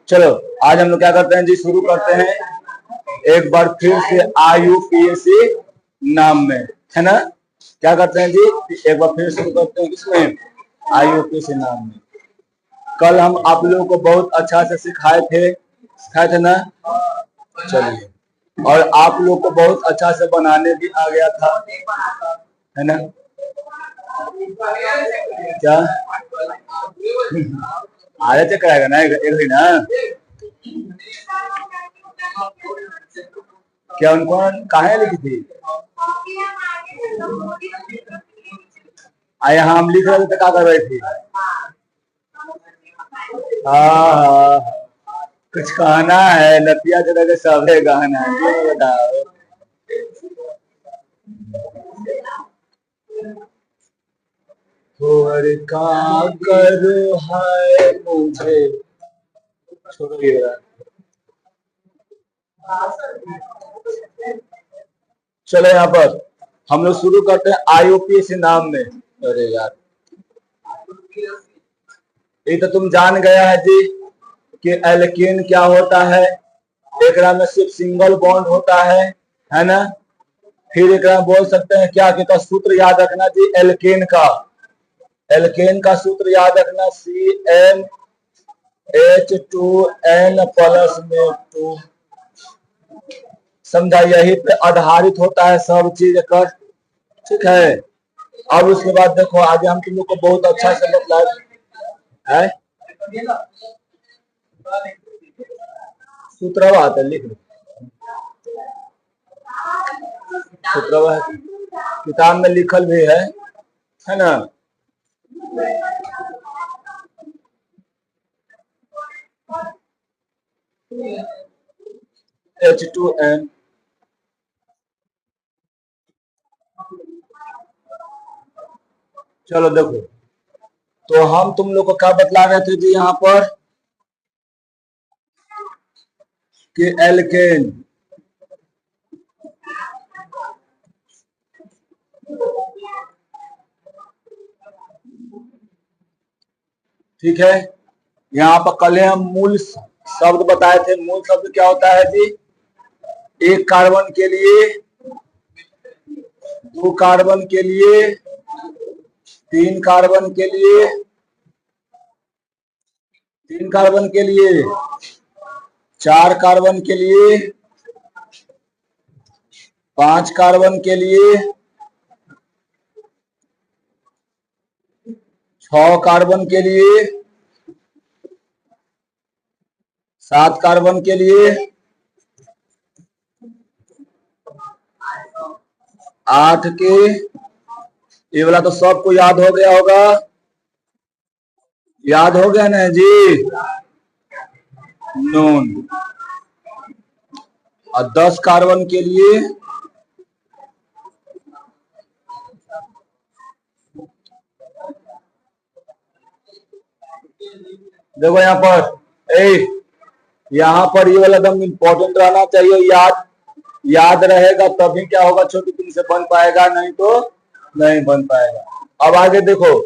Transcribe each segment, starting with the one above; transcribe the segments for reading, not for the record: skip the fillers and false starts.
चलो आज हम लोग क्या करते हैं जी, शुरू करते हैं एक बार फिर से IUPAC नाम में, है ना। क्या करते हैं जी, एक बार फिर शुरू करते हैं किसमें, IUPAC नाम में। कल हम आप लोगों को बहुत अच्छा से सिखाए थे ना। चलिए, और आप लोग को बहुत अच्छा से बनाने भी आ गया था, है ना। क्या आगे चेक कराएगा ना एक ही ना। क्या उनको कहाँ लिखी थी, यहाँ हम लिख रहे थे क्या कर रहे थे। हाँ, कुछ कहना है, नतिया जगह के सबे गहना है, बताओ। और का करो है मुझे, छोड़िए। चलो यहाँ पर हम लोग शुरू करते हैं IUPAC नाम में। अरे यार, ये तो तुम जान गया है जी कि एल्केन क्या होता है। एक में सिर्फ सिंगल बॉन्ड होता है ना। फिर एक बोल सकते हैं क्या कि तो सूत्र याद रखना जी, एल्केन का सूत्र याद रखना, CnH2n+2। समझा, यही पे आधारित होता है सब चीज का, ठीक है। अब उसके बाद देखो आगे हम तुम लोग को बहुत अच्छा से मतलब है, सूत्रवा आता लिख लो, सूत्रवा किताब में लिखल भी है ना। H2n, चलो देखो, तो हम तुम लोग को क्या बतला रहे थे जी यहाँ पर कि एल्केन ठीक है। यहाँ पर कल हम मूल शब्द बताए थे। मूल शब्द क्या होता है जी, एक कार्बन के लिए, दो कार्बन के लिए, तीन कार्बन के लिए, तीन कार्बन के लिए, चार कार्बन के लिए, पांच कार्बन के लिए, 6 कार्बन के लिए, 7 कार्बन के लिए, 8 के, ये वाला तो सबको याद हो गया होगा, याद हो गया ना जी, नून। और 10 कार्बन के लिए देखो यहाँ पर यहाँ पर ये वाला एकदम इम्पोर्टेंट रहना चाहिए, याद रहेगा तभी क्या होगा छोटी तुमसे बन पाएगा, नहीं तो नहीं बन पाएगा। अब आगे देखो,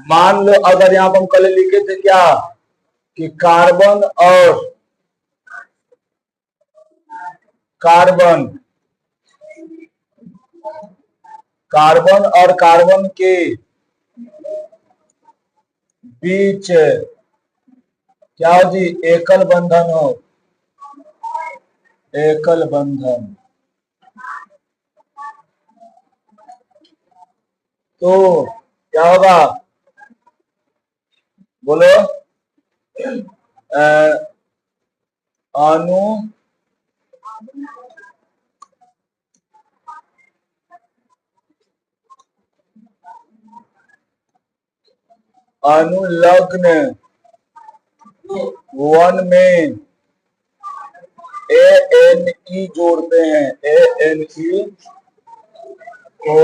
मान लो अगर यहाँ पर हम कल लिखे थे क्या कि कार्बन और कार्बन के बीच क्या हो जी, एकल बंधन हो, एकल बंधन, तो क्या होगा बोलो, अनुलग्न वन में ANE जोड़ते हैं, ANE को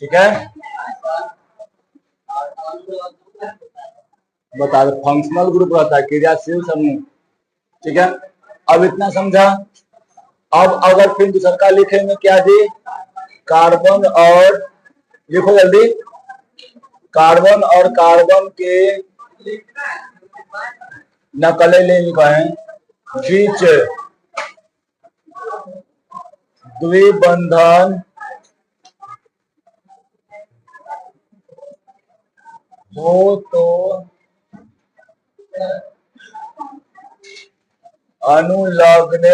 ठीक है, बता दो फंक्शनल ग्रुप रहता है, क्रियाशील समूह, ठीक है। अब इतना समझा। अब अगर फिर दूसरा का लिखेंगे क्या जी, कार्बन और, लिखो जल्दी, कार्बन और कार्बन के नकलें लेनी है बीच द्विबंधन हो तो अनुलग्न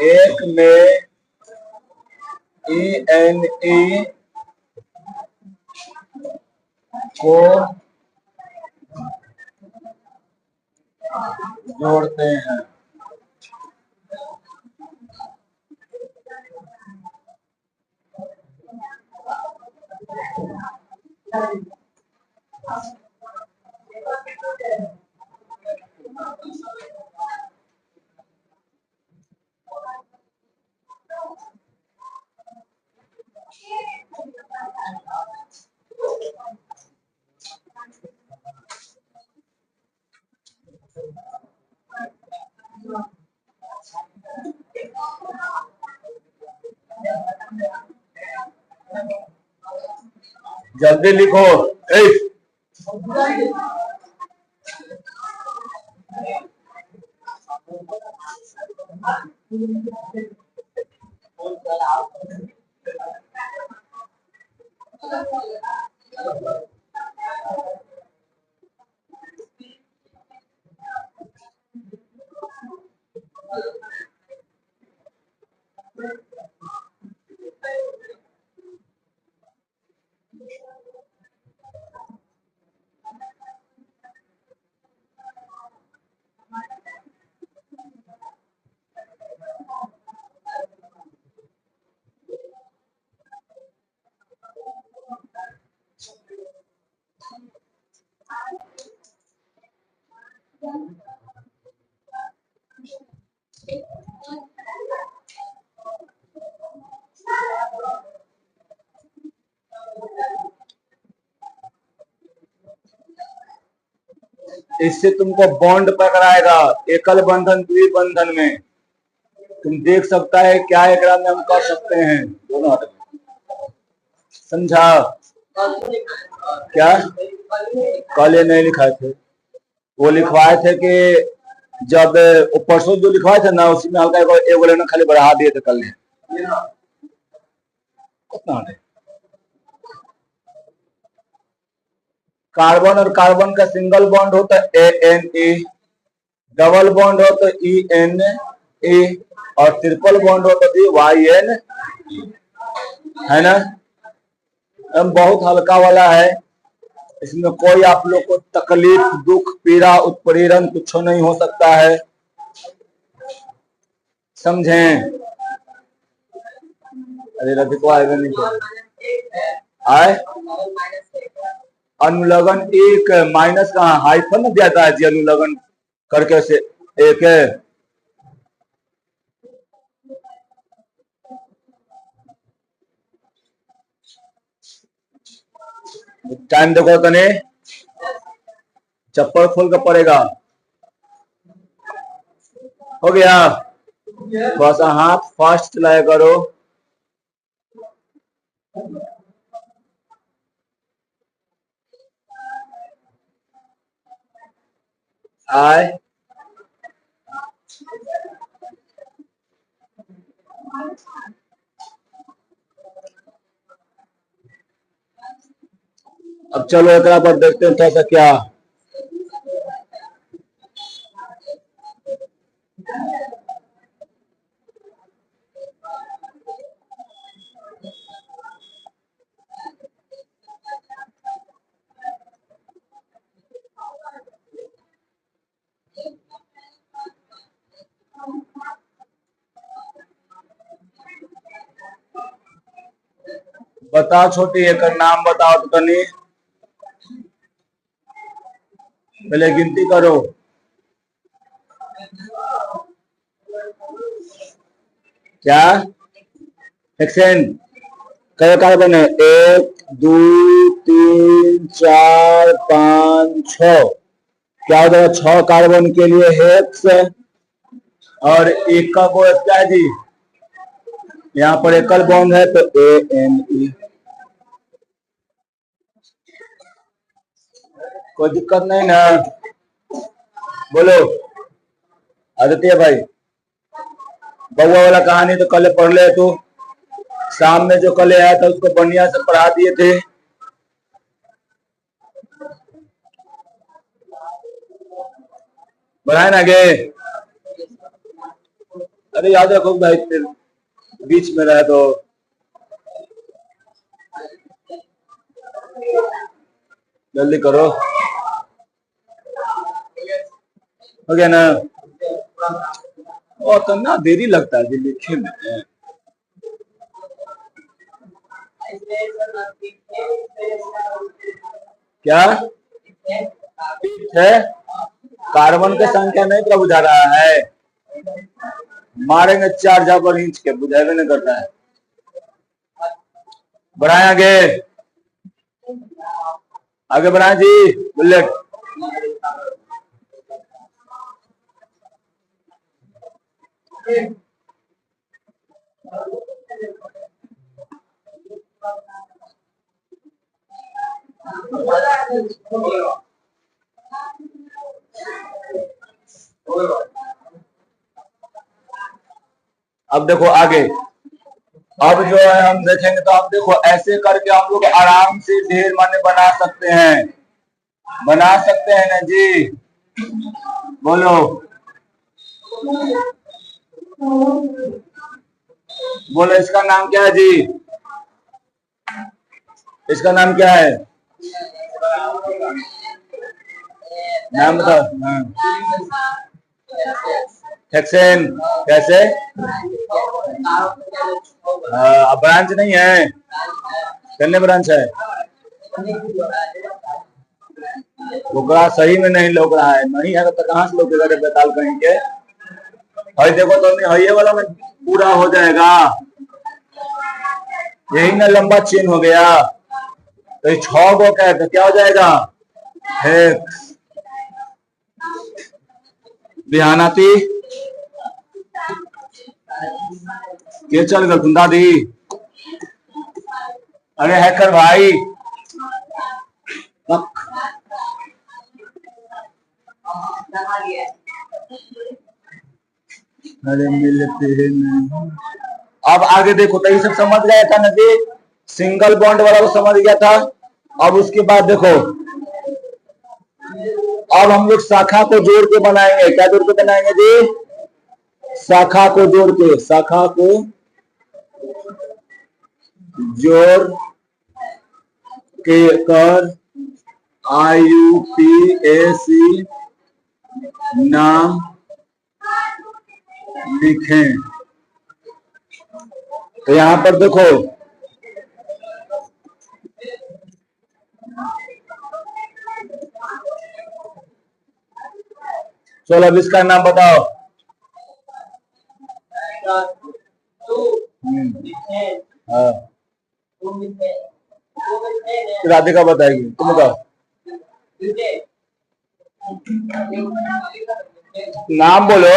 एक में ENE को जोड़ते हैं। जल्दी लिखो। इससे तुमको बॉन्ड पकड़ाएगा एकल बंधन द्विबंधन में। तुम देख सकता है क्या एक में हम कर सकते हैं दोनों। समझा क्या? कल ये नहीं लिखाए थे, वो लिखवाए थे कि जब परसों जो लिखवाए थे ना उसी में हल्का एक लेना खाली बढ़ा दिए थे कल। कितना कार्बन और कार्बन का सिंगल बॉन्ड होता है ANE, डबल बॉन्ड हो तो ENE और ट्रिपल बॉन्ड हो तो YN, है ना? बहुत हल्का वाला है, इसमें कोई आप लोग को तकलीफ, दुख, पीड़ा, उत्पीड़न कुछ नहीं हो सकता है। समझें? अरे रफिक आएगा नहीं आए। अनुलग्न एक माइनस का हाइफन दिया था जी, अनुलग्न करके से एक है। टाइम देखो तने, चप्पल खोल कर पड़ेगा। हो गया? थोड़ा सा हाथ फास्ट चलाया करो। आए अब चलो एक पर देखते हैं थोड़ा सा क्या। बताओ छोटी, एक नाम बताओ तो तनी, पहले गिनती करो। क्या हेक्सेन कई कार्बन है? 1 2 3 4 5 6। क्या हो जाएगा? 6 कार्बन के लिए हेक्स और एक का वो क्या है जी, यहाँ पर एकल बॉन्ड है तो ANE। कोई दिक्कत नहीं ना? बोलो आदित्य भाई, बउआ वाला कहानी तो कल पढ़ ले। तो शाम में जो कल आया था उसको बढ़िया से पढ़ा दिए थे। बढ़ाए ना आगे? अरे याद रखो भाई, फिर बीच में रहे तो जल्दी करो। हो गया ना? और तो ना देरी लगता है लिखे में। क्या है? कार्बन की संख्या नहीं तो बुझा रहा है, मारेंगे 4 झापर इंच के, बुझावे नहीं करता है। बढ़ाए आगे, आगे बढ़ाए जी बुलेट। अब देखो आगे, अब जो है हम देखेंगे तो आप देखो ऐसे करके हम लोग आराम से ढेर माने बना सकते हैं, बना सकते हैं ना जी? बोलो बोलो, इसका नाम क्या है जी? इसका नाम क्या है? नाम बताओ। हेक्सेन। कैसे? ब्रांच नहीं है, कितने ब्रांच है? लोकड़ा सही में नहीं लोक रहा है, नहीं है तो कहां से लोकेगा रे बेताल कहीं के। हई देखो तो हई वाला में पूरा हो जाएगा, यही ना लंबा चेन हो गया तो 6 गो का है तो क्या हो जाएगा? हेक्स। बिहानाती ये चल गल तुम दादी। अरे हैकर भाई, अरे मिलते हैं नहीं। अब आगे देखो तो ये सब समझ गया था ना जी, सिंगल बॉन्ड वाला को समझ गया था। अब उसके बाद देखो, अब हम लोग शाखा को जोड़ के बनाएंगे। क्या जोड़ के बनाएंगे जी? शाखा को जोड़ के, शाखा को जोड़ के कर IUPAC नाम लिखें। तो यहां पर देखो, चलो अब इसका नाम बताओ। हाँ, राधिका बताएगी, तुम बताओ। नाम बोलो,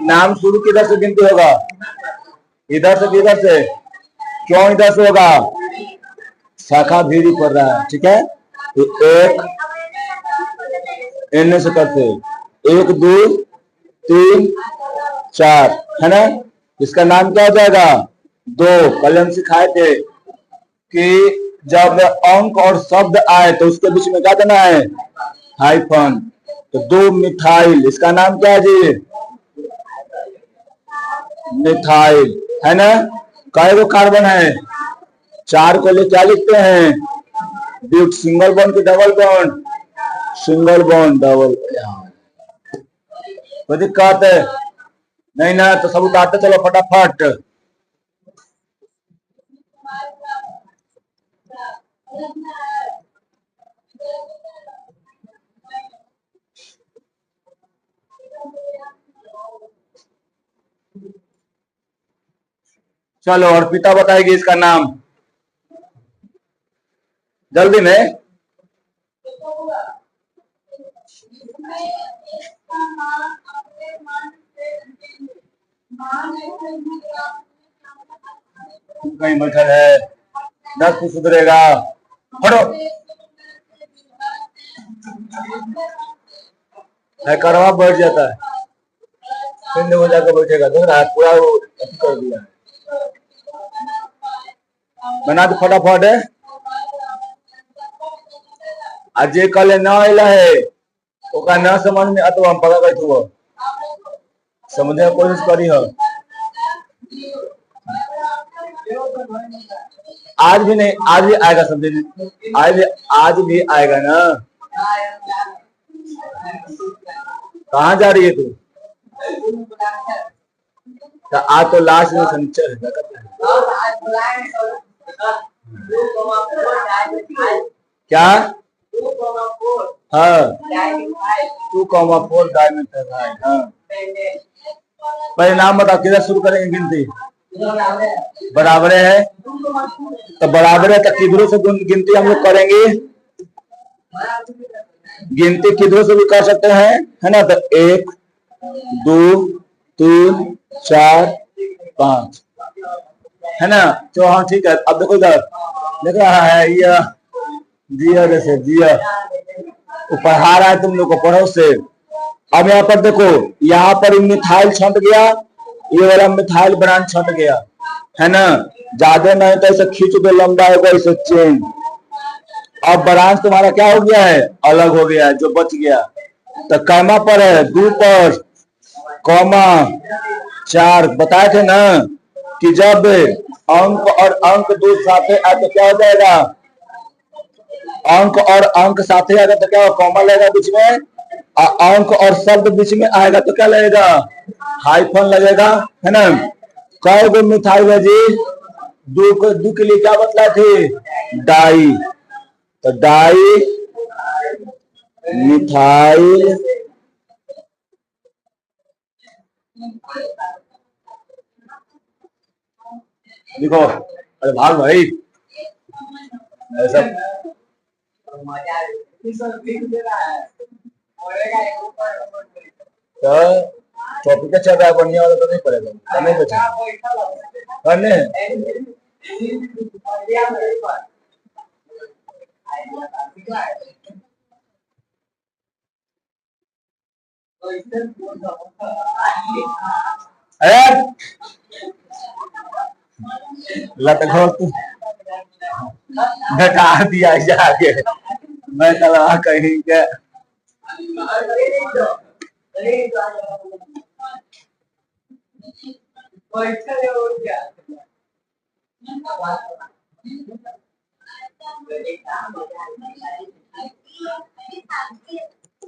नाम शुरू किधर से गिनती होगा? इधर से, किधर से? क्यों इधर से होगा? शाखा भीड़ी पड़ रहा है, ठीक है। तो एक इनमें से करते 1 2 3 4 है ना? इसका नाम क्या हो जाएगा? 2। कल हम सिखाए थे कि जब अंक और शब्द आए तो उसके बीच में क्या देना है? हाइफन। तो 2 मिथाइल, इसका नाम क्या है जी? मिथाइल, है ना? कई गो कार्बन है? 4 को ले क्या लिखते हैं? ड्यूट। सिंगल बॉन्ड की double bond? Single bond double. कोई दिक्कत है नहीं ना? तो सब उतारते चलो फटाफट। चलो अर्पिता बताएगी इसका नाम जल्दी में। कहीं बैठा है, 10 फुट सुधरेगा, हटो। है करवा बैठ जाता है, फिर हो जाकर बैठेगा, देख रहा है पूरा वो कर दिया। बना दो फटाफट है। आज जे कल न अला है ओका न समझ में अतो हम पता कर तू समझने की कोशिश करी हो। आज भी नहीं, आज भी आएगा समझे, आज भी आएगा ना। कहाँ जा रही है तू? तो आज तो लास्ट में शनिचर है। क्या? हाँ 2,4 डायमीटर है। हाँ पहले नाम बताओ, किधर शुरू करेंगे गिनती? बराबर है तो बराबर है तो किधरों से गिनती हम लोग करेंगे? गिनती किधरों से भी कर सकते हैं, है ना। तो 1 2 3 4 5 है ना। तो हाँ ठीक है। अब देखो इधर देख रहा है ये जिया, जैसे जिया वो पढ़ा रहा है तुम लोग को, पढ़ो से। अब यहाँ पर देखो, यहाँ पर मिथाइल छंट गया, ये वाला मिथाइल ब्रांड छंट गया, है ना। ज्यादा नहीं तो ऐसे खींच दो, लंबा होगा इसे चेन। अब ब्रांच तुम्हारा क्या हो गया है? अलग हो गया है, जो बच गया। तो कॉमा पर है 2 पर कॉमा 4 बताए थे ना कि जब अंक और अंक दो साथ आए तो क्या हो जाएगा? अंक और अंक साथ आएगा तो क्या कॉमा लगेगा बीच में, अंक और शब्द बीच में आएगा तो क्या लगेगा? हाइफन लगेगा, है ना। कई गो मिथाइल है जी? 2 के लिए क्या बतलाए थे? डाई। तो डाई मिथाइल देखो। अरे भाग भाई ऐसा टॉपिक चल रहा है, बढ़िया वाला तो नहीं पड़ेगा, करने बचा करने। लटको तू घटा दिया जाके, मैं कल कहीं के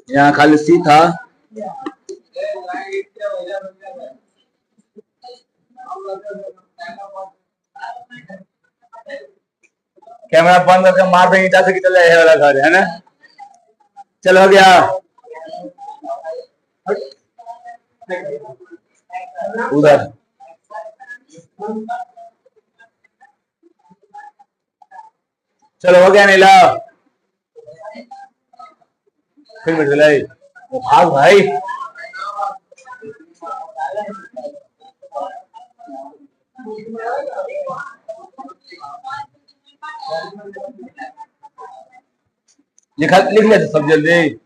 यहाँ खाली सी था। कैमरा बंद करके मार देंगे, ईटा से चले वाला घर है ना। चलो हो गया उधर। चलो हो गया नीला, फिर बैठ गए भाग भाई। लिख ले सब जल्दी।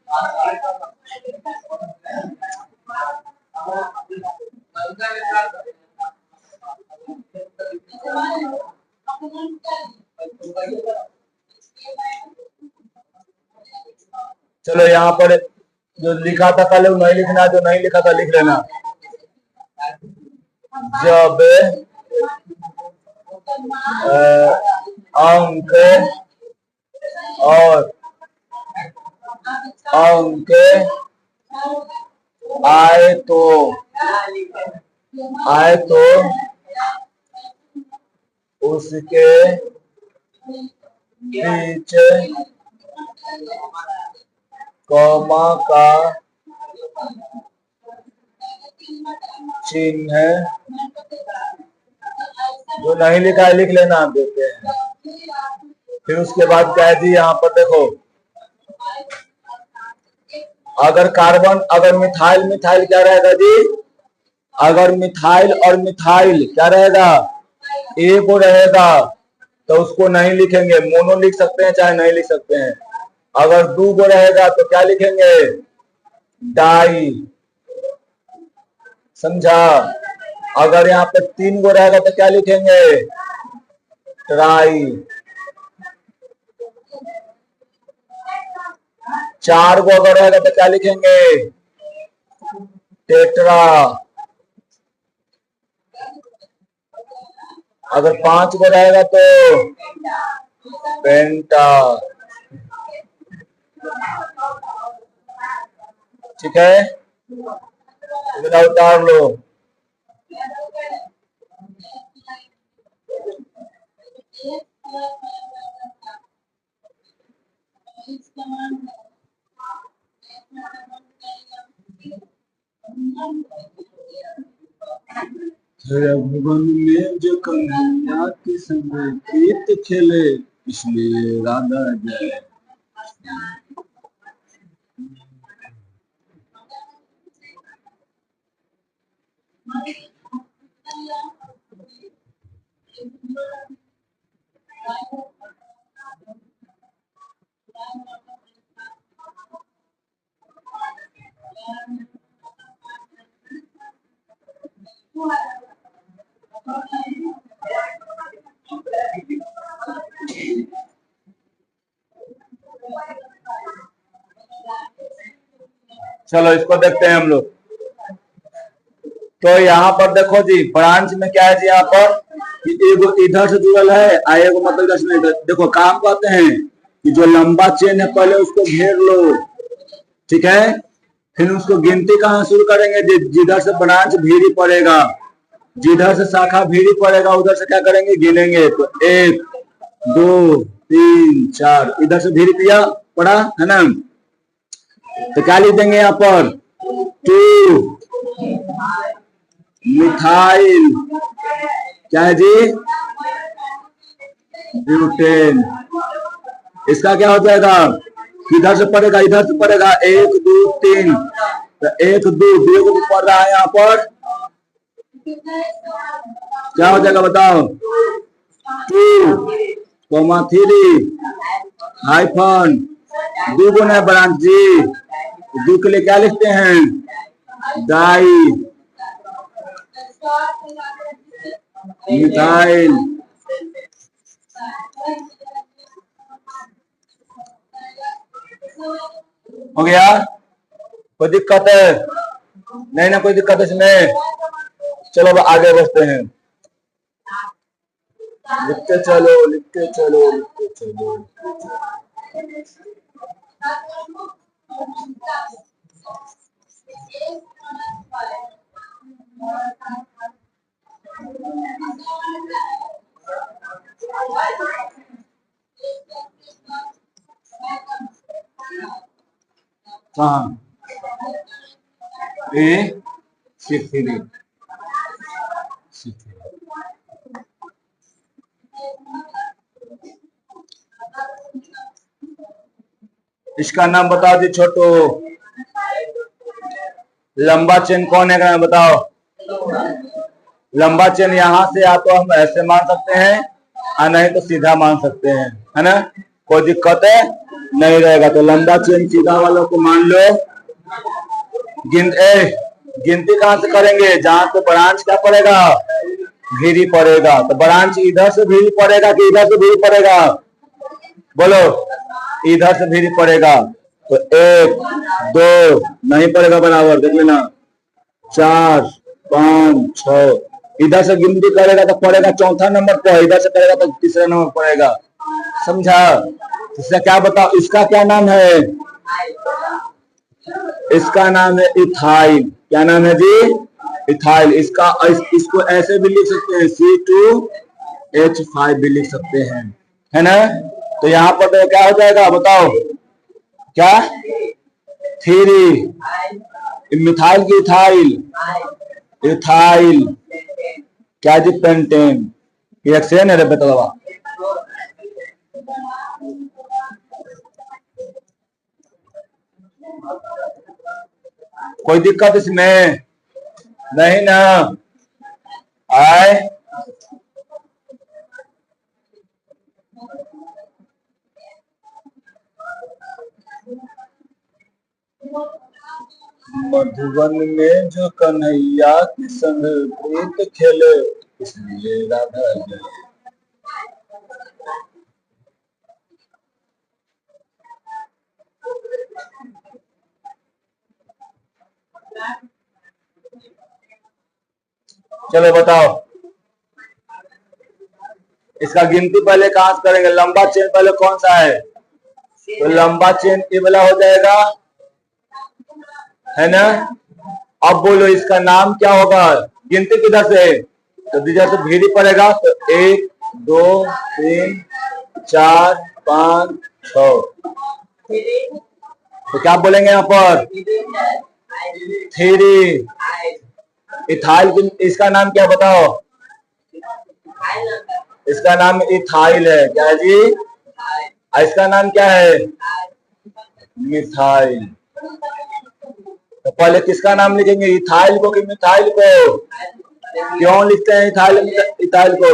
चलो यहाँ पर जो लिखा था कल वो नहीं लिखना, जो नहीं लिखा था लिख लेना। जब अंक और अंक आए तो उसके बीच कॉमा का चिन्ह, जो नहीं लिखा है लिख लेना, आप देते हैं। फिर उसके बाद क्या है जी, यहाँ पर देखो अगर कार्बन, अगर मिथाइल, मिथाइल क्या रहेगा जी? अगर मिथाइल और मिथाइल क्या रहेगा? एक वो रहेगा तो उसको नहीं लिखेंगे, मोनो लिख सकते हैं चाहे नहीं लिख सकते हैं। अगर दो गो रहेगा तो क्या लिखेंगे? डाई। समझा? अगर यहाँ पे तीन गो रहेगा तो क्या लिखेंगे? ट्राई। चार गो अगर रहेगा तो क्या लिखेंगे? टेट्रा। अगर पांच गो रहेगा तो पेंटा। ठीक है, इतना उतार लो। भवन में जो कन्हैया के संग गीत खेले, इसलिए राधा जय। चलो इसको देखते हैं हम लोग। तो यहाँ पर देखो जी, ब्रांच में क्या है जी? यहाँ पर एगो इधर से जुड़ल है, एगो मतलब इधर से नहीं। देखो काम कहते हैं कि जो लंबा चेन है पहले उसको घेर लो, ठीक है, फिर उसको गिनती कहाँ शुरू करेंगे? जिधर से ब्रांच भीड़ी पड़ेगा, जिधर से शाखा भीड़ी पड़ेगा उधर से क्या करेंगे? गिनेंगे। तो 1 2 3 4, इधर से भीड़ी पिया पड़ा है ना, तो क्या लिख देंगे यहाँ पर? 2 मिथाइल, क्या है जी? ब्यूटेन। इसका क्या हो जाएगा? किधर से पड़ेगा? इधर से पड़ेगा। 1 2 3, तो 1 2 पड़ रहा है यहाँ पर, क्या हो जाएगा बताओ? 2,3 हाइफन 2 गुना है ब्रांच जी, 2 के लिए क्या लिखते हैं? Di methyl. हो गया? कोई दिक्कत है? नहीं ना, कोई दिक्कत है इसमें? चलो अब आगे बढ़ते हैं। लिखते चलो, लिखते चलो, लिखते चलो। कहाँ? 3 इसका नाम बताओ जी छोटू। लंबा चेन कौन है का बताओ? लंबा चेन यहाँ से या तो हम ऐसे मान सकते हैं और नहीं तो सीधा मान सकते हैं, है ना? कोई दिक्कत है नहीं रहेगा। तो लंबा चेन सीधा वालों को मान लो। गिनती कहां से करेंगे? जहां पे ब्रांच क्या पड़ेगा? भीड़ी पड़ेगा। तो ब्रांच इधर से भीड़ी पड़ेगा कि इधर से भीड़ी पड़ेगा? बोलो, इधर से भीड़ी पड़ेगा। तो 1 2 नहीं पड़ेगा बराबर, देख लेना। 4 5 6, इधर से गिनती करेगा तो पड़ेगा चौथा नंबर पर, इधर से करेगा तो तीसरा नंबर पड़ेगा। समझा? इसका क्या बताओ? इसका क्या नाम है? इसका नाम है इथाइल। क्या नाम है जी? इथाइल। इसको ऐसे भी लिख सकते हैं, C2H5 भी लिख सकते हैं, है ना? तो यहाँ पर तो क्या हो जाएगा बताओ? क्या? 3 मिथाइल की इथाइल, इथाइल क्या जी? पेंटेन। रिएक्शन है रे बेटा। कोई दिक्कत इसमें नहीं ना आए। मधुबन में जो कन्हैया के संग प्रीत खेले, इसलिए राधा गए। चलो बताओ, इसका गिनती पहले कहां से करेंगे? लंबा चेन पहले कौन सा है? तो लंबा चेन ये वाला हो जाएगा, है ना। अब बोलो इसका नाम क्या होगा? गिनती किधर से? तो दीजिए तो भीड़ पड़ेगा। तो 1 2 3 4 5 6। तो क्या बोलेंगे यहाँ पर? 3 इथाइल। इसका नाम क्या बताओ? इसका नाम इथाइल है। क्या जी? इसका नाम क्या है? मिथाइल। तो पहले किसका नाम लिखेंगे? इथाइल को कि मिथाइल को? क्यों लिखते हैं इथाइल को?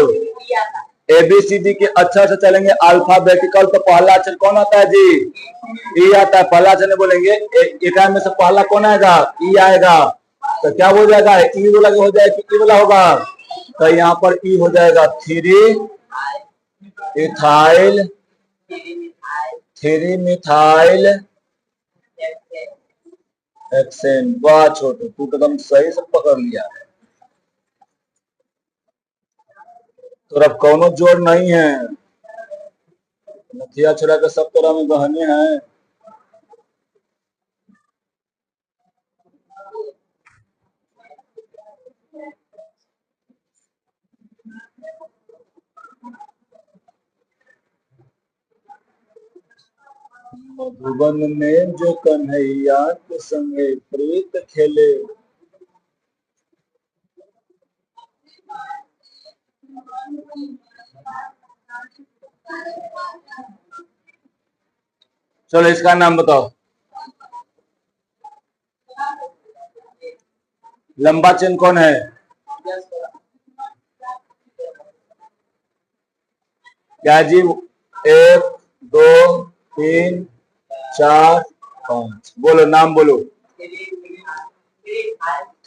ABCD के अक्षर से चलेंगे अल्फाबेटिकल। तो पहला अक्षर कौन आता है जी? ई आता है। पहला अक्षर बोलेंगे एक में से पहला कौन आएगा? ई आएगा। तो क्या हो जाएगा? ई वाला हो जाएगा कि ई वाला होगा? तो यहाँ पर ई हो जाएगा 3 इथाइल 3 मिथाइल हेक्सेन। वाह छोटू, तू एकदम सही से पकड़ लिया। तो अब कौनो जोड़ नहीं है। नथिया छुड़ा के सब तरह में गहने हैं। मधुबन में जो कन्हैया के संगे प्रीत खेले, चलो इसका नाम बताओ। लंबा चेन कौन है? क्या जी? 1 2 3 4 5। बोलो नाम बोलो।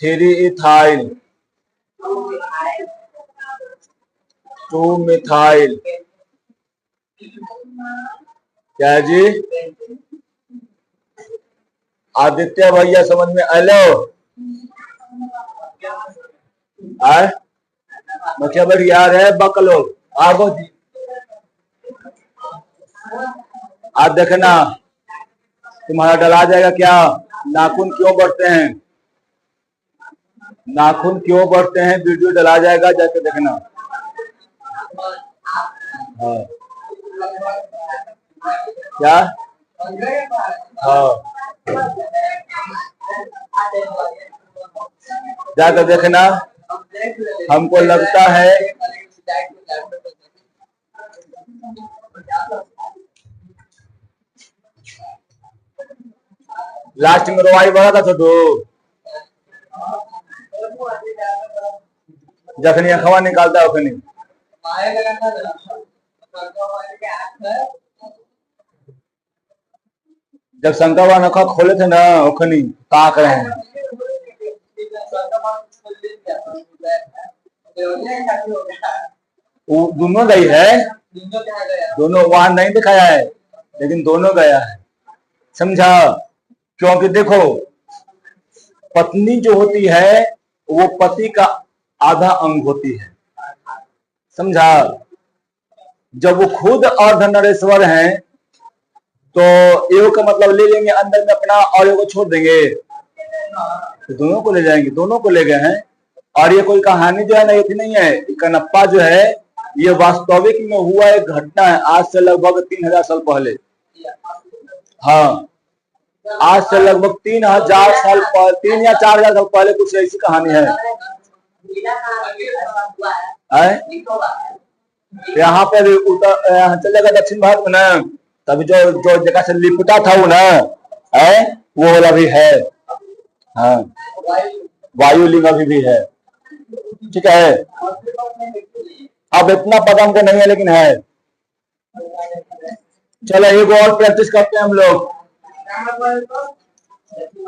3 इथाइल 2 मिथाइल। क्या जी? आदित्य भैया समझ में आलो? मुखिया भाई यार है बकलो आगो जी। आप देखना तुम्हारा डला जाएगा। क्या नाखून क्यों बढ़ते हैं? नाखून क्यों बढ़ते हैं? वीडियो डला जाएगा, जाके देखना। हाँ क्या? हाँ जाकर देखना। हमको लगता है लास्ट में रोवाई बड़ा था छोटू। जखनी अखवा निकालता है उखनी। जब शंकर बाबा नखा खोले थे ना उखनी ताक रहे हैं। दोनों गई है, दोनों वहां नहीं दिखाया है लेकिन दोनों गया है। समझा? क्योंकि देखो पत्नी जो होती है वो पति का आधा अंग होती है। समझा? जब वो खुद अर्धनरेश्वर हैं तो एक का मतलब ले लेंगे अंदर में अपना और एक को छोड़ देंगे। तो दोनों को ले जाएंगे, दोनों को ले गए हैं। और ये कोई कहानी जो है ना ये नहीं है। कनप्पा जो है ये वास्तविक में हुआ एक घटना है आज से लगभग 3000 साल पहले। हाँ आज से लगभग 3000 साल पहले 3 या 4000 साल पहले कुछ ऐसी कहानी है। यहाँ पर चल जाएगा दक्षिण भारत में ना, तभी जो जगह से लिपटा था वो ना है वो वाला भी है। हाँ, वायु लिंग अभी भी है। ठीक है, अब इतना पता हमको नहीं है लेकिन है। चलो एक और प्रैक्टिस करते हैं हम लोग।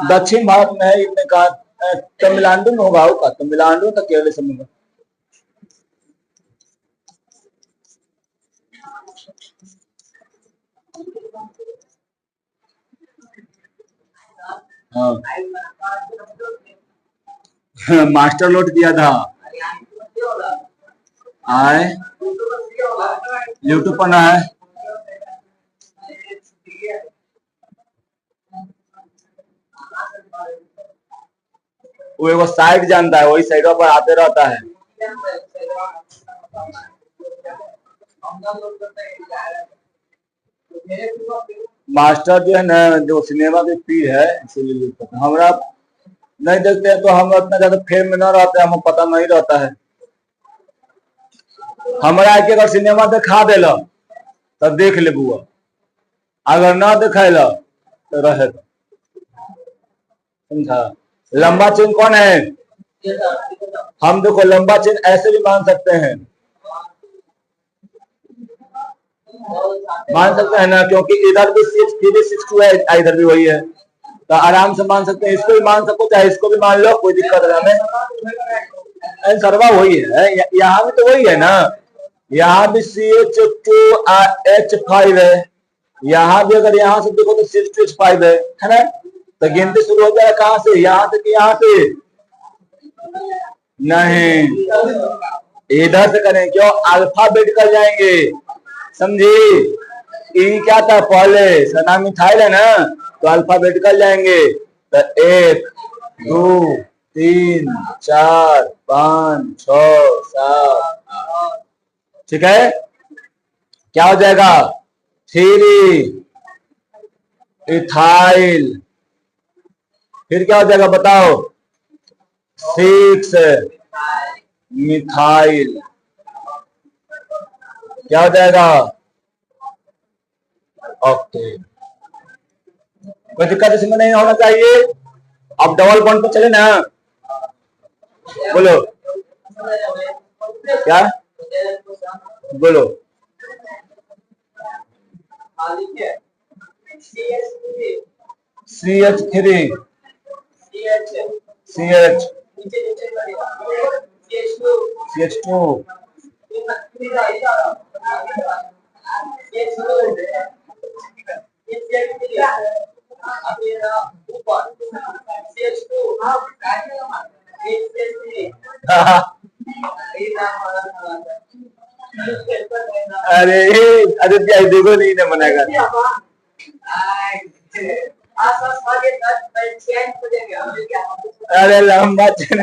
दक्षिण भारत में है, इतने कहा तमिलनाडु में होगा, तमिलनाडु तक केरल से होगा। हाँ मास्टर लोड किया था, आए यूट्यूब पर ना है, वो एगो साइड जानता है, वही साइडों पर आते रहता है। मास्टर जो है ना, जो सिनेमा के पीर है, इसीलिए हमरा नहीं देखते हैं तो हम उतना ज्यादा फेम में न रहते, हमें पता नहीं रहता है। हमारा के अगर सिनेमा दिखा देला तब देख ले बुआ, अगर ना दिखाला तो रहे। समझा? लंबा चेन कौन है? हम देखो लंबा चेन ऐसे भी मान सकते हैं, ना, क्योंकि इधर भी 6 है, इधर भी वही है, तो आराम से मान सकते हैं। इसको भी मान सको चाहे इसको भी मान लो, कोई दिक्कत नहीं है, सर्वा वही है। यहाँ भी तो वही है ना, यहाँ भी CH2H5 है, यहाँ भी अगर यहाँ से देखो तो CH2H5 है ना। तो गिनती शुरू हो जाए कहाँ से? यहाँ से कि यहाँ से? नहीं, इधर से करें, क्यों? अल्फाबेट कर जाएंगे, समझी? ई क्या था पहले, सना मिथाइल है ना, तो अल्फाबेट कर जाएंगे। तो 1 2 3 4 5 6 7 8, ठीक है। क्या हो जाएगा? 3 इथाइल, फिर क्या हो जाएगा बताओ? 6 मिथाइल, क्या हो जाएगा? ओके, कोई दिक्कत इसमें नहीं होना चाहिए। अब डबल बॉन्ड पे चले ना, बोलो क्या? बोलो CH3 CH2 अरे आदित्य देखो नहीं ना बनेगा। अरे लंबा चेन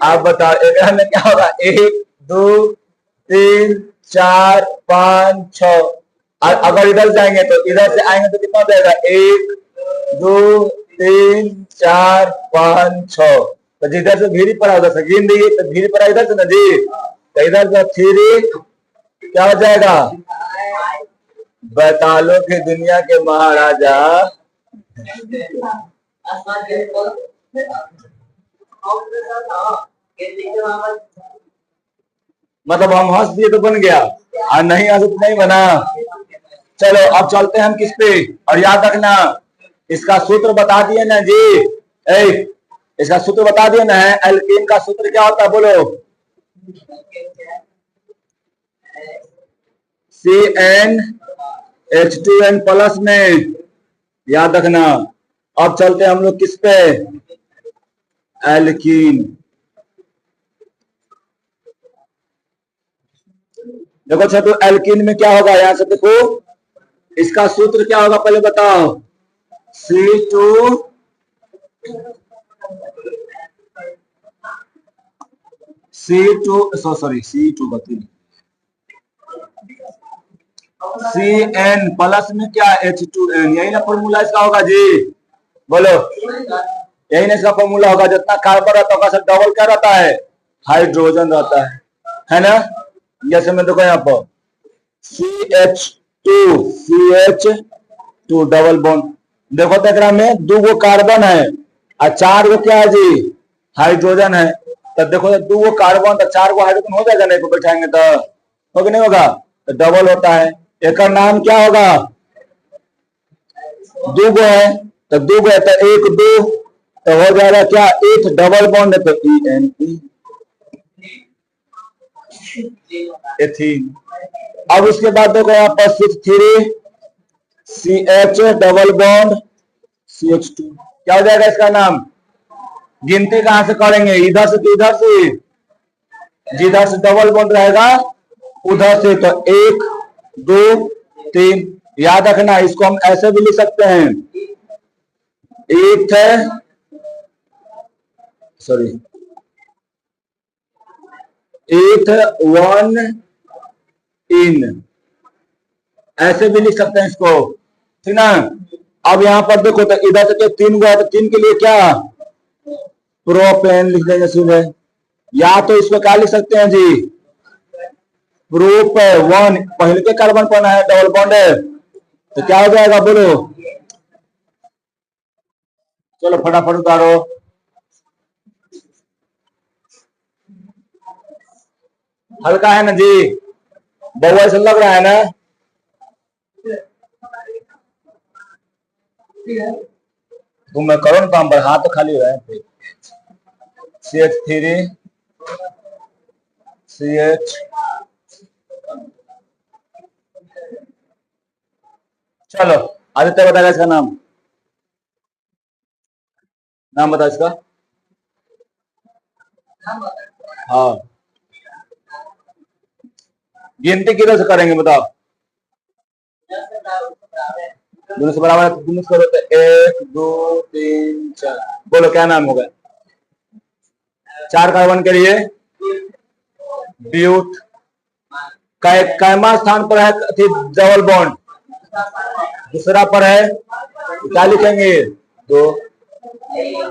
आप बताओ एक में क्या होगा? 1 2 3 4 5 6। अगर इधर जाएंगे तो इधर से आएंगे तो कितना देगा? 1 2 3 4 5 6। तो जिधर से भीड़ पड़ा उधर से गिन दिए, तो भीड़ पड़ा इधर से ना जी, तो इधर से 3 क्या हो जाएगा? बैतालों की दुनिया के महाराजा। मतलब हम हंस दिए तो बन गया, और नहीं हंस तो नहीं बना। चलो अब चलते हैं हम किस पे, और याद रखना इसका सूत्र बता दिए ना जी, इसका सूत्र बता दिए ना। एल्कीन का सूत्र क्या होता है बोलो? CnH2n प्लस में, याद रखना। अब चलते हैं हम लोग किस पे? एल्कीन। देखो छोटू, एल्कीन में क्या होगा? यहां से देखो, इसका सूत्र क्या होगा पहले बताओ? C2 Cn प्लस में क्या? H2n, यही ना फॉर्मूला इसका होगा जी, बोलो यही ना इसका फॉर्मूला होगा। जितना कार्बन रहता है उसका डबल क्या रहता है? हाइड्रोजन रहता है ना। जैसे मैं देखो यहाँ पर CH2 टू डबल बॉन्ड। देखो तो एकरा में 2 गो कार्बन है और 4 गो क्या है जी, हाइड्रोजन है। तो देखो 2 गो कार्बन तो 4 गो हाइड्रोजन हो जाएगा ना, को बैठाएंगे तो होगा नहीं होगा, तो डबल होता है। एक नाम क्या होगा, 2 गो है तो 2 गो है तो 1 2 तो हो जाएगा क्या, 8 डबल बॉन्ड है तो ENE, एथीन। अब उसके बाद देखो यहाँ पर 6 CH डबल बॉन्ड CH2, क्या हो जाएगा इसका नाम। गिनती कहां से करेंगे, इधर से तो इधर से, जिधर से डबल बॉन्ड रहेगा उधर से, तो 1 2 3। याद रखना इसको हम ऐसे भी लिख सकते हैं, 8 1 इन, ऐसे भी लिख सकते हैं इसको, ठीक ना। अब यहाँ पर देखो तो इधर से 3 गो है तो 3 के लिए क्या, प्रोपेन लिख देंगे सीधे। या तो इसको क्या लिख सकते हैं जी, प्रोप 1 पहले के कार्बन पर है डबल बॉन्ड है, तो क्या हो जाएगा बोलो, चलो फटाफट उतारो। हल्का है ना जी, बहुआ ऐसा लग रहा है ना, तो मैं करो ना काम पर, हाथ तो खाली हो रहा है। CH3 CH, चलो आदित्य बताएगा इसका नाम, नाम बता इसका। हाँ, गिनती किधर से करेंगे बताओ, दोनों से बराबर है तो दोनों करो तो 1 2 3 4, बोलो क्या नाम होगा। 4 कार्बन के लिए ब्यूट, कैमा स्थान पर है डबल बॉन्ड, दूसरा पर है तो क्या लिखेंगे 2,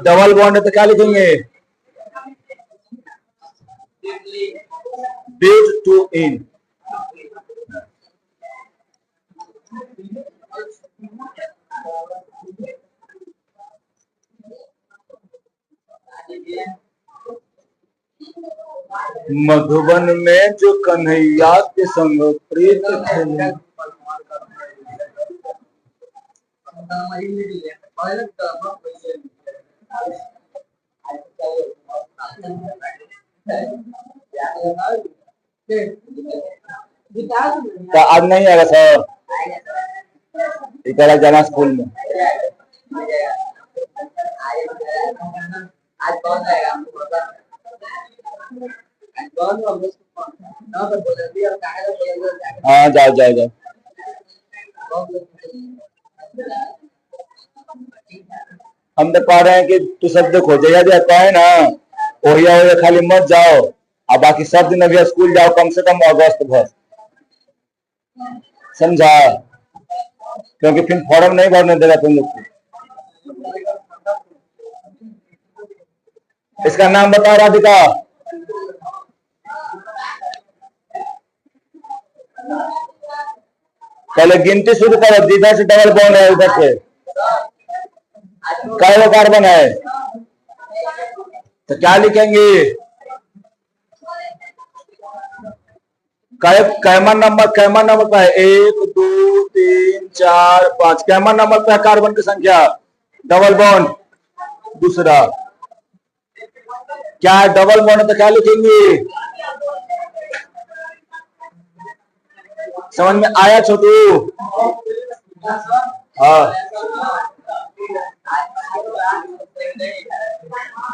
डबल बॉन्ड है तो क्या लिखेंगे ब्यूट 2 इन। मधुबन में जो कन्हैया के संग प्रीत थे, तो आज नहीं आएगा सर, इधर जाना स्कूल में। हाँ जाओ जाओ जाओ, हम तो पा रहे हैं कि तू शब्द खोजेगा जाता है ना, ओहिया ओहिया खाली मत जाओ, और बाकी सब दिन अभी स्कूल जाओ कम से कम अगस्त भर, समझा, क्योंकि फिर फॉर्म नहीं भरने देगा तुम लोग को। इसका नाम बताओ राधिका, पहले गिनती शुरू करो, जिधर से डबल बॉन्ड है उधर से कै गो कार्बन है, तो क्या लिखेंगे, कैमन नंबर पर है 1 2 3 4 5, कैमन नंबर पर है कार्बन की संख्या, डबल बॉन्ड दूसरा, क्या है डबल बॉन्ड तो क्या लिखेंगे, समझ में आया छोटू। हाँ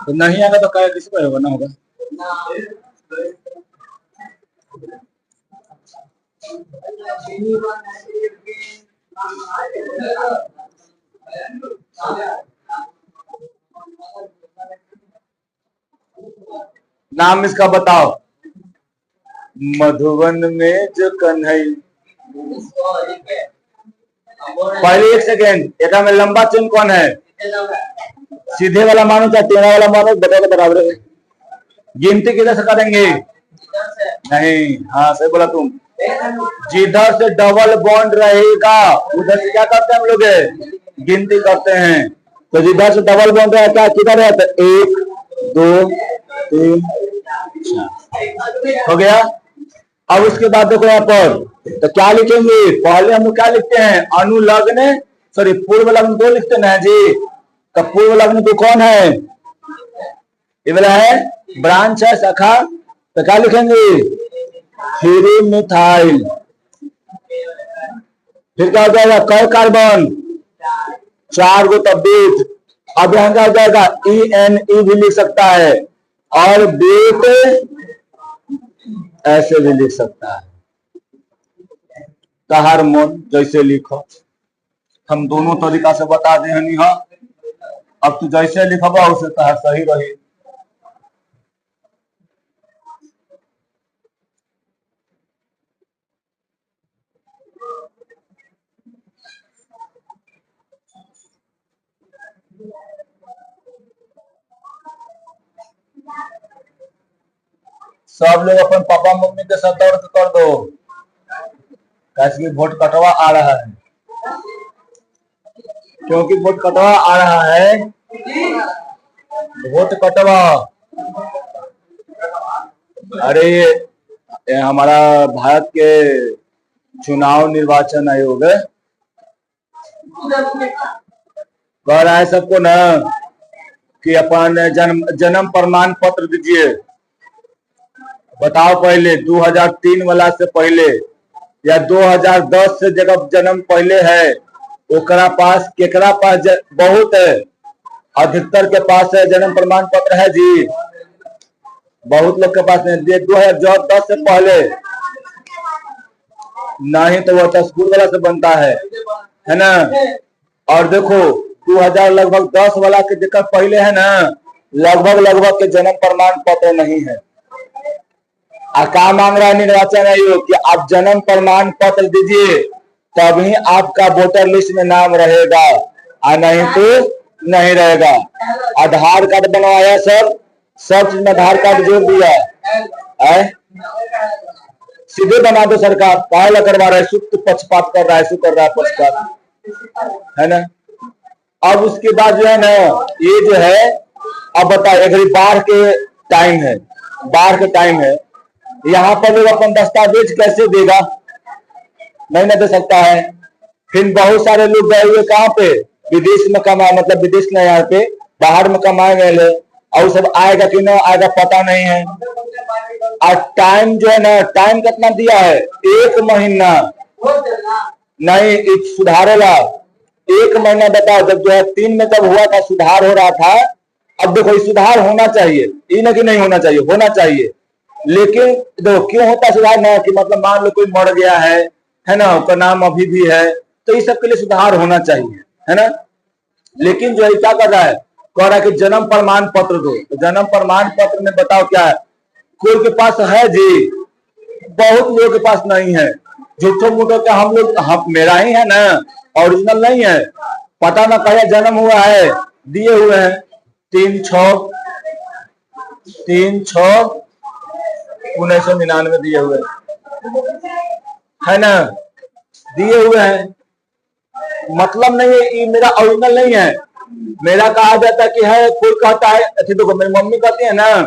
तो नहीं आएगा तो क्या किसी पर होगा ना होगा। नाम इसका बताओ, मधुबन में जो कन्हैया, पहले 1 सेकेंड, एक में लंबा चिन्ह कौन है, सीधे वाला मानो चाहे टेढ़ा वाला मानो, बराबर बराबर है। गिनती किधर से करेंगे, नहीं, हाँ सही बोला तुम, जिधर से डबल बॉन्ड रहेगा उधर से क्या करते हैं हम लोग, गिनती करते हैं। तो जिधर से डबल बॉन्ड रहता है किधर रहता है, 1 2 3 4 हो गया। अब उसके बाद देखो यहाँ पर तो क्या लिखेंगे, पहले हम लोग क्या लिखते हैं, अनुलग्न, सॉरी पूर्व लग्न 2 लिखते हैं जी। तो पूर्व लग्न 2 कौन है, ये वाला है, ब्रांच है, शाखा। तो क्या लिखेंगे, 3 मिथाइल। फिर क्या हो जाएगा, कै कार्बन, 4 गो तब्दील। अब यहाँ क्या हो जाएगा, ENE भी लिख सकता है और बेट ऐसे भी लिख सकता है, हार्मोन जैसे लिखो। हम दोनों तरीका से बता दे हनी। हाँ अब तू जैसे लिखबा उसे तहार सही रही। सब लोग अपन पापा मम्मी के साथ दौड़ कर दो, कैसे वोट कटवा आ रहा है, क्योंकि वोट कटवा आ रहा है, वोट कटवा। अरे ये हमारा भारत के चुनाव निर्वाचन आयोग कह रहा है सबको ना कि अपन जन्म प्रमाण पत्र दीजिए। बताओ पहले 2003 वाला से पहले या 2010 से जब जन्म पहले है, ओकरा पास केकरा पास बहुत है, अधिकतर के पास है जन्म प्रमाण पत्र है जी, बहुत लोग के पास नहीं। 2010 से पहले नहीं तो वो तो स्कूल वाला से बनता है ना। और देखो 2000 लगभग 10 वाला के जेकर पहले है ना, लगभग के जन्म प्रमाण पत्र नहीं है। क्या मांग रहा है निर्वाचन आयोग कि आप जन्म प्रमाण पत्र दीजिए तभी आपका वोटर लिस्ट में नाम रहेगा, और नहीं तो नहीं रहेगा। आधार कार्ड बनवाया, सब चीज में आधार कार्ड जोड़ दिया है, सीधे बना दो सरकार, पहला करवा रहा है, सुख पक्षपात कर रहा है, कर रहा है पक्षपात, है ना। अब उसके बाद जो है ना, ये जो है अब बताइए, अगर बाढ़ के टाइम है, यहाँ पर लोग अपन दस्तावेज कैसे देगा, नहीं ना दे सकता है। फिर बहुत सारे लोग गए हुए कहाँ पे, विदेश में कमाए, मतलब विदेश में यहाँ पे बाहर में कमाए गए, और सब आएगा कि नहीं आएगा पता नहीं है। और टाइम जो है ना, टाइम कितना दिया है, 1 महीना नहीं सुधारेगा, 1 महीना। बताओ जब 2003 में जब हुआ था, सुधार हो रहा था, अब देखो सुधार होना चाहिए, ये ना कि नहीं होना चाहिए, होना चाहिए। लेकिन देखो क्यों होता सुधार ना, कि मतलब मान लो कोई मर गया है ना, उसका नाम अभी भी है, तो इस सब के लिए सुधार होना चाहिए, है ना। लेकिन जो है क्या कर रहा है, कह रहा है कि जन्म प्रमाण पत्र दो। तो जन्म प्रमाण पत्र में बताओ क्या है, कोई के पास है जी, बहुत लोगों के पास नहीं है। झूठो मूठो के हम लोग, मेरा ही है ना, ओरिजिनल नहीं है, पता ना कहीं जन्म हुआ है, दिए हुए हैं 3/6/1999 दिए हुए है ना, दिए हुए हैं। मतलब नहीं है ये मेरा ओरिजिनल नहीं है, मेरा कहा जाता कि है, कोई कहता है। अच्छा देखो मेरी मम्मी कहती है ना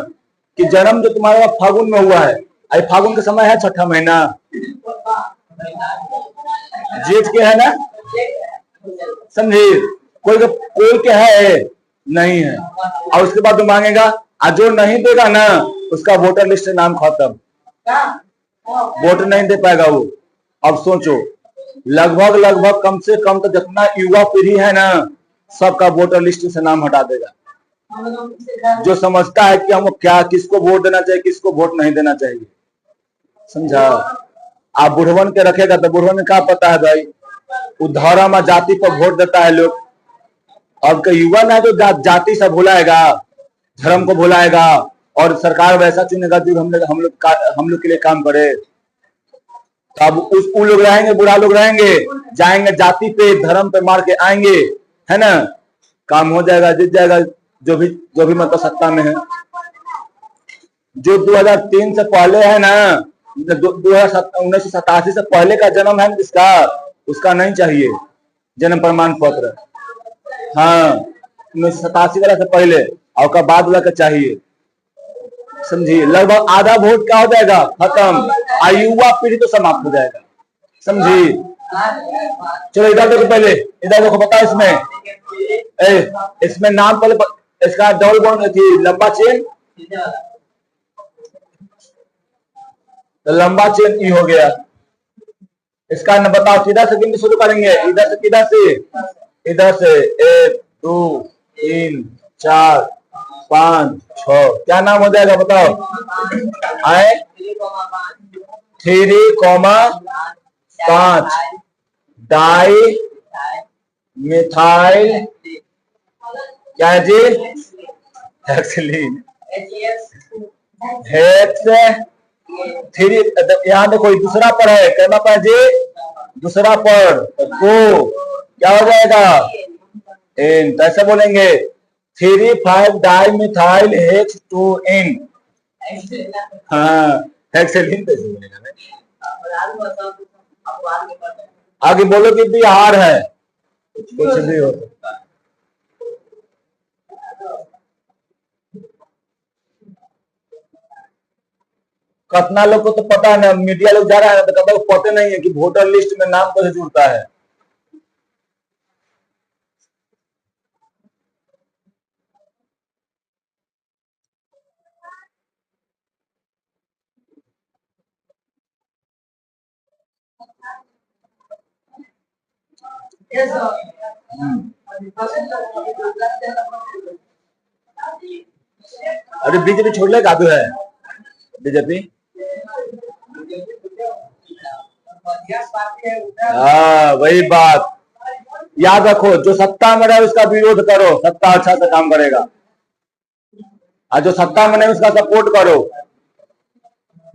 कि जन्म जो तुम्हारा फागुन में हुआ है, अरे फागुन का समय है, 6ठा महीना, जेठ के है ना, समझे, कोई के है नहीं है। और उसके बाद तो मांगेगा, जो नहीं देगा ना उसका वोटर लिस्ट से नाम खत्म, वोट नहीं दे पाएगा वो। अब सोचो लगभग कम से कम तो जितना युवा पीढ़ी है ना, सबका वोटर लिस्ट से नाम हटा देगा, जो समझता है कि हम क्या, किसको वोट देना चाहिए, किसको वोट नहीं देना चाहिए, समझा। आप बुढ़वन के रखेगा तो बुढ़वन में क्या पता है भाई, धर्म जाति पर वोट देता है लोग। अब का युवा ना जो जाति से भुलाएगा, धर्म को भुलाएगा, और सरकार वैसा चुनेगा जो हम लोग के लिए काम करे। तब उन लोग रहेंगे, बुढ़ा लोग रहेंगे, जाएंगे जाति पे धर्म पे मार के आएंगे, है ना, काम हो जाएगा, जीत जाएगा जो भी मतलब सत्ता में है। जो 2003 से पहले है ना, 1987 से पहले का जन्म है जिसका, उसका नहीं चाहिए जन्म प्रमाण पत्र। हाँ 1987 वाला से पहले और का बाद वाला का चाहिए, समझिए। लगभग आधा वोट क्या हो जाएगा, खत्म, युवा पीढ़ी तो समाप्त हो जाएगा, समझिए। चलो इधर देखो, पहले इधर देखो, बताओ इसमें नाम पहले इसका डबल बॉन्ड थी, लंबा चेन, तो लंबा चेन ई हो गया। इसका न बताओ किधर से गिनती शुरू करेंगे, इधर से, किधर से, इधर से 1 2 3 4 5 6, क्या नाम हो जाएगा बताओ, आए 3,5 डाई मिथाइल क्या है जी, हेक्सिलीन, थ्री। यहाँ देखो दूसरा पर है, कहना पर जी दूसरा पर, तो क्या हो जाएगा, इन, तो ऐसे बोलेंगे 3,5 डाई मिथाइल हेक्स 2 इन। हाँ हेक्सिलीन कैसे बोलेगा, आगे बोलो कि बिहार है, कुछ भी हो सकता है। कितना लोग को तो पता है ना, मीडिया लोग जा रहा है तो कहता है पता नहीं है कि वोटर लिस्ट में नाम कैसे जुड़ता है। अरे बीजेपी छोड़ने का है, बीजेपी, हाँ वही बात याद रखो, जो सत्ता में रहे उसका विरोध करो, सत्ता अच्छा से काम करेगा, और जो सत्ता में नहीं उसका सपोर्ट करो।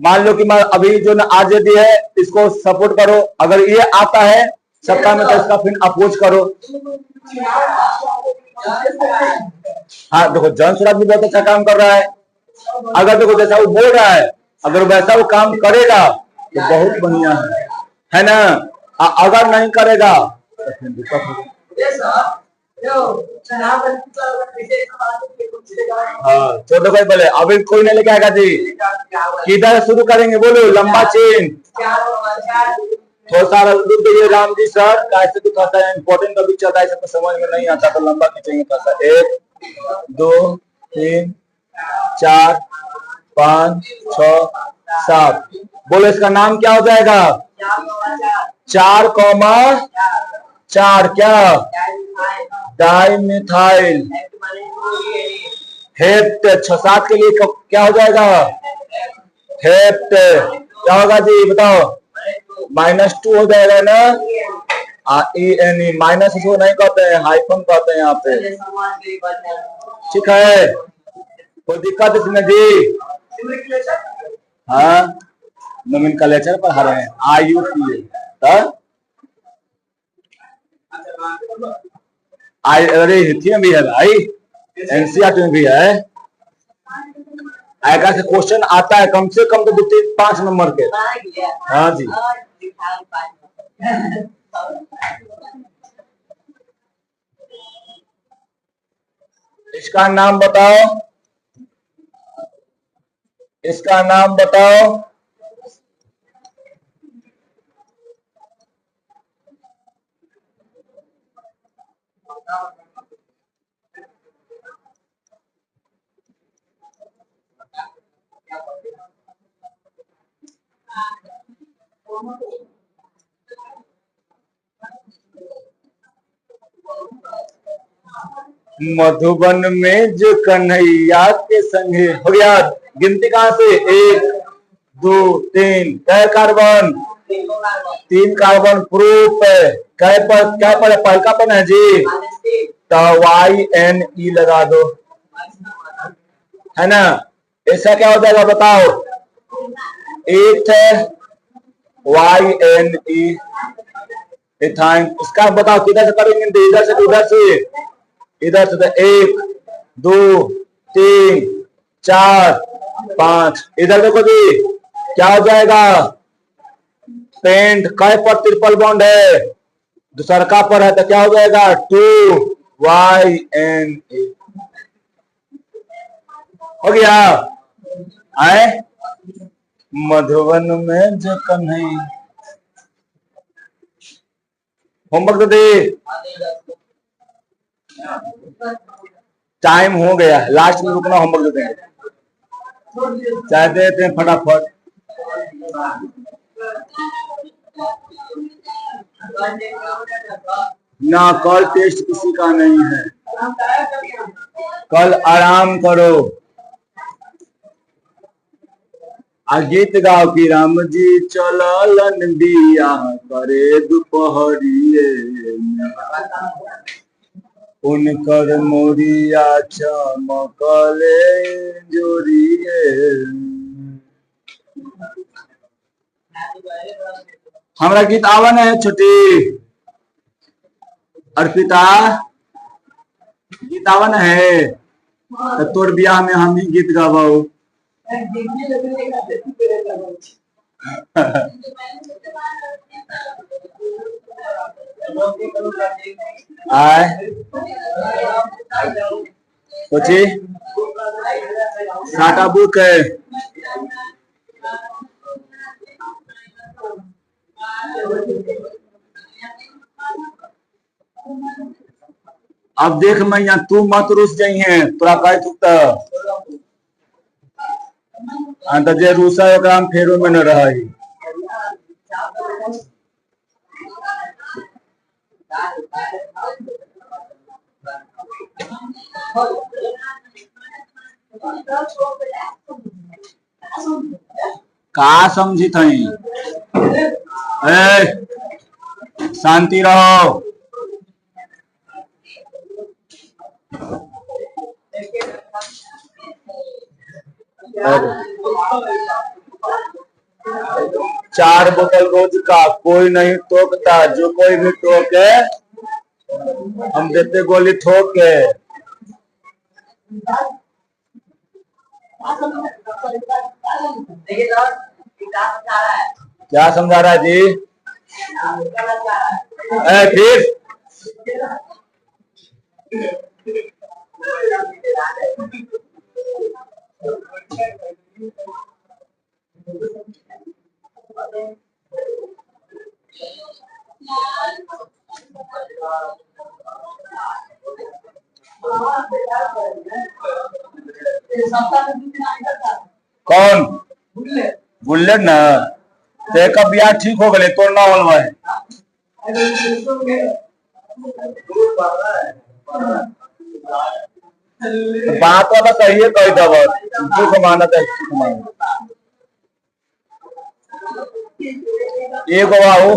मान लो कि अभी जो आरजेडी है इसको सपोर्ट करो, अगर ये आता है सत्ता में तो इसका फिर अपोज करो। हाँ देखो जन स्वराज भी बहुत अच्छा काम कर रहा है, अगर देखो जैसा वो बोल रहा है अगर वैसा वो काम करेगा तो बहुत बढ़िया है ना, अगर नहीं करेगा तो फिर दिक्कत होगी। हाँ चौदह भाई बोले अभी कोई नहीं लेके आएगा जी, किधर शुरू करेंगे बोलो, लंबा चेन, थोड़ा सारा ये राम जी सर कैसे तो थोड़ा सा इम्पोर्टेंट का भी चलता है, सबको समझ में नहीं आता तो लंबा खींचेंगे थोड़ा सा, 1 2 3 4 5 6 7, बोलो इसका नाम क्या हो जाएगा, 4,4 क्या, डाई मिथाइल हेप्ट, 6-7 के लिए क्या हो जाएगा, हेप्ट, क्या होगा जी बताओ, -2 हो जाएगा ना, ENE, माइनस इसको नहीं कहते हैं, हाइफन कहते हैं यहाँ पे, ठीक है, कोई दिक्कत इसमें जी, हाँ नोमेनक्लेचर पढ़ा रहे हैं, IUPAC, अरे हिस्ट्री में भी है भाई, NCERT में भी है, ऐसा से क्वेश्चन आता है कम से कम तो 2-5 नंबर के, हाँ जी। इसका नाम बताओ, इसका नाम बताओ, मधुबन में जो कन्हैया के संगे, हो गया, गिनती कहां से, 1 2 3, कै कार्बन, 3 कार्बन प्रूफ है, कै पर पहलका पन है जी, तो YNE लगा दो, है ना, ऐसा क्या हो जाएगा बताओ, 8 है YNE इथाइन, इसका बताओ किधर से करेंगे, इधर से, उधर से, इधर से, 1 2 3 4 5, इधर देखो जी क्या हो जाएगा? पेंट काय पर ट्रिपल बॉन्ड है, दूसरका पर है तो क्या हो जाएगा? 2YNA हो गया। आए मधुबन में जो कन्हई। होमवर्क तो दे, टाइम हो गया, लास्ट में रुकना, होमवर्क दे देंगे, चाहे देते हैं फटाफट। ना कल टेस्ट किसी का नहीं है, कल आराम करो। आ गीत गाओ कि राम जी चलन बिया करे दोपहरिए, उनकर मोरिया चमकले जोरिए। हमारा गीत आवन है छोटी अर्पिता, गीत आवन है तो तोर बियाह में हम ही गीत गाबो। आए कुछ साटा बुक है, अब देख मैया तू मत रुस जाई है, तोरा कह चुकता अंत जे रूसा ओकरा हम फेरो में न रही। का समझी थई? शांति रहो। चार बोतल रोज का, कोई नहीं टोकता, जो कोई भी टोके हम देते गोली ठोक के। क्या समझा रहा है जी? फिर कौन बुलेट ना ते का बियाह ठीक हो गए, तोड़ ना होल भाई। बात वाला सही है, कही दब सुख माना था, सुख माना एक आओ।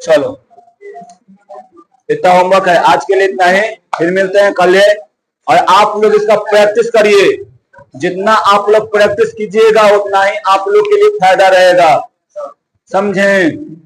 चलो इतना होमवर्क है आज के लिए, इतना है, फिर मिलते हैं कल। और आप लोग इसका प्रैक्टिस करिए, जितना आप लोग प्रैक्टिस कीजिएगा उतना ही आप लोग के लिए फायदा रहेगा, समझें?